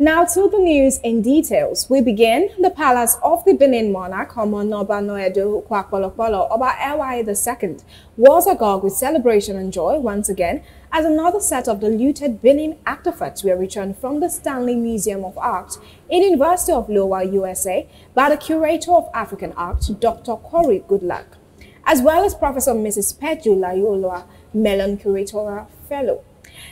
Now to the news in details. We begin. The palace of the Benin monarch, Omonoba Noedo Kwakpolokpolo Oba Ewai II, was agog with celebration and joy once again as another set of the looted Benin artifacts were returned from the Stanley Museum of Art in University of Iowa, USA, by the curator of African art, Dr. Corey Goodluck, as well as Professor Mrs. Peju Layolua, Mellon Curatorial Fellow.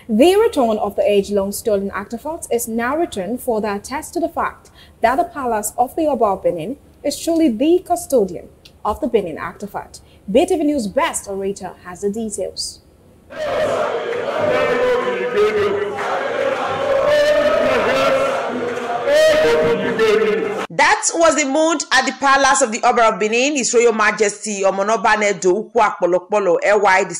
The return of the age-long stolen artifacts is now returned for that attest to the fact that the palace of the Oba of Benin is truly the custodian of the Benin artifact. BTV News' best orator has the details. That was the mood at the palace of the Oba of Benin, His Royal Majesty Omonoba Nedo Kwakpolokpolo Ewai II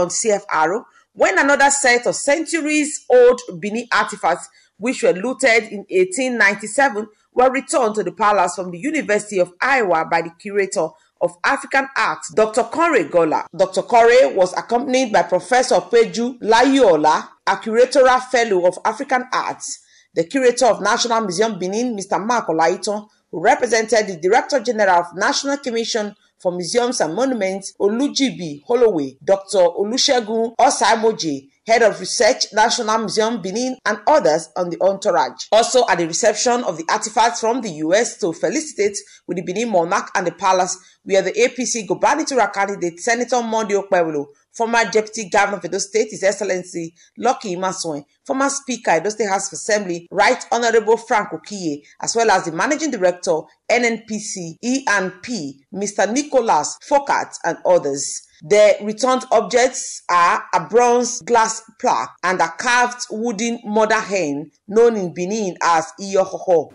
CFR, when another set of centuries-old Benin artifacts, which were looted in 1897, were returned to the palace from the University of Iowa by the curator of African art, Dr. Corey Goodluck. Dr. Corey was accompanied by Professor Peju Layolua, a curatorial fellow of African arts, the curator of National Museum Benin, Mr. Mark Olaiton, who represented the Director General of National Commission for Museums and Monuments, Olujibi Holloway, Dr. Olusegun Osaimoje, Head of Research, National Museum Benin, and others on the entourage. Also at the reception of the artifacts from the US to felicitate with the Benin monarch and the palace were the APC gubernatorial candidate Senator Monday Okpebolo, former Deputy Governor of Edo State, His Excellency Lucky Imasuen, former Speaker, Edo State House of Assembly, Right Honorable Frank Okiye, as well as the Managing Director, NNPC, E&P, Mr. Nicholas Foucault, and others. The returned objects are a bronze glass plaque and a carved wooden mother hen known in Benin as Iyohoho.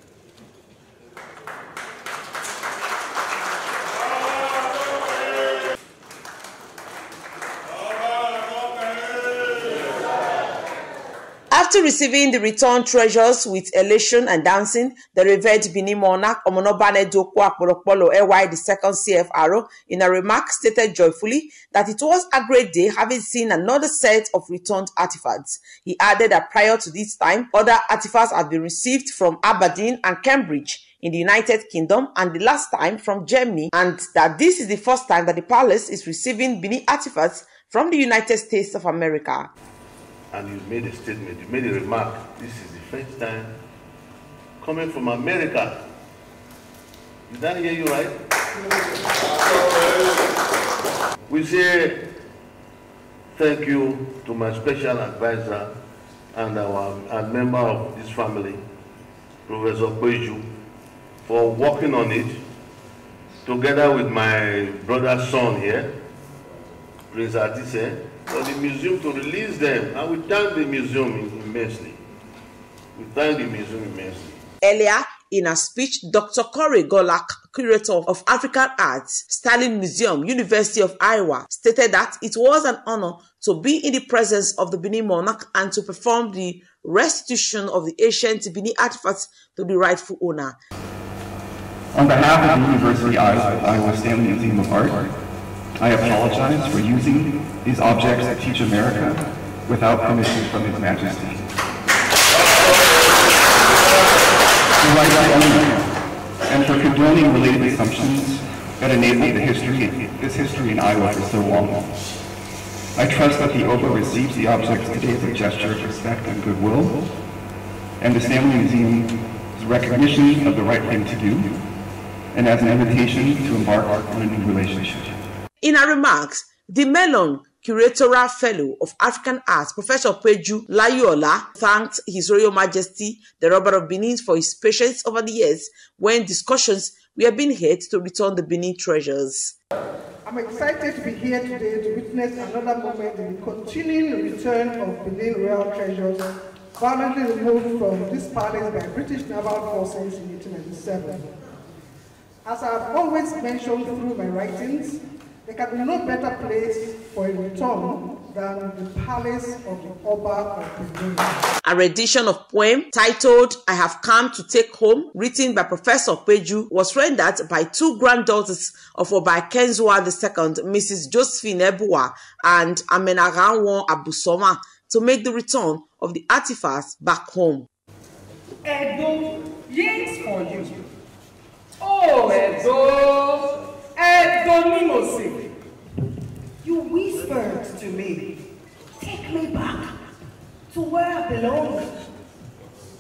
After receiving the returned treasures with elation and dancing, the revered Benin monarch Omonoba Nedo Kwakpolokpolo Ewai II CFR in a remark stated joyfully that it was a great day having seen another set of returned artifacts. He added that prior to this time, other artifacts had been received from Aberdeen and Cambridge in the United Kingdom and the last time from Germany, and that this is the first time that the palace is receiving Benin artifacts from the United States of America. And you made a statement, you made a remark, this is the first time coming from America. Did I hear you right? We say thank you to my special advisor and member of this family, Professor Peju, for working on it, together with my brother's son here, Prince Adise, for the museum to release them, and we thank the museum immensely. We thank the museum immensely. Earlier, in a speech, Dr. Corey Goodluck, curator of African arts, Stanley Museum, University of Iowa, stated that it was an honor to be in the presence of the Benin monarch and to perform the restitution of the ancient Benin artifacts to the rightful owner. On behalf of the University of Iowa Stanley Museum of Art, I apologize for using these objects to teach America without permission from His Majesty. And for condoning related assumptions that enabled this history in Iowa for so long. I trust that the Oba receives the objects today as a gesture of respect and goodwill, and the Stanley Museum's recognition of the right thing to do, and as an invitation to embark on a new relationship. In her remarks, the Mellon Curatorial Fellow of African Arts, Professor Peju Layolua, thanked His Royal Majesty, the Oba of Benin, for his patience over the years when discussions were being held to return the Benin treasures. I'm excited to be here today to witness another moment in the continuing return of Benin royal treasures violently removed from this palace by British naval forces in 1897. As I have always mentioned through my writings, there can be no better place for a return than the palace of the Oba of Benin. A rendition of poem titled I Have Come to Take Home, written by Professor Peju, was rendered by two granddaughters of Oba Kenzwa II, Mrs. Josephine Ebua and Amenaranwon Abusoma, to make the return of the artifacts back home. Edo yearns for you. Oh, Edo, Edo Mimosi. You whispered to me, take me back to where I belong,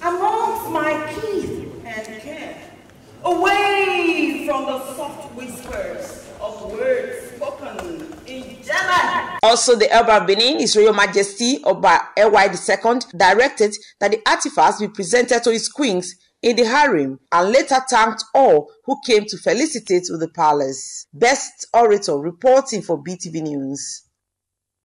amongst my kith and kin, away from the soft whispers of words spoken in German. Also, the Elder of Benin, His Royal Majesty Oba Ly II, directed that the artifacts be presented to his queens in the harem and later thanked all who came to felicitate with the palace. Best Orator reporting for BTV News.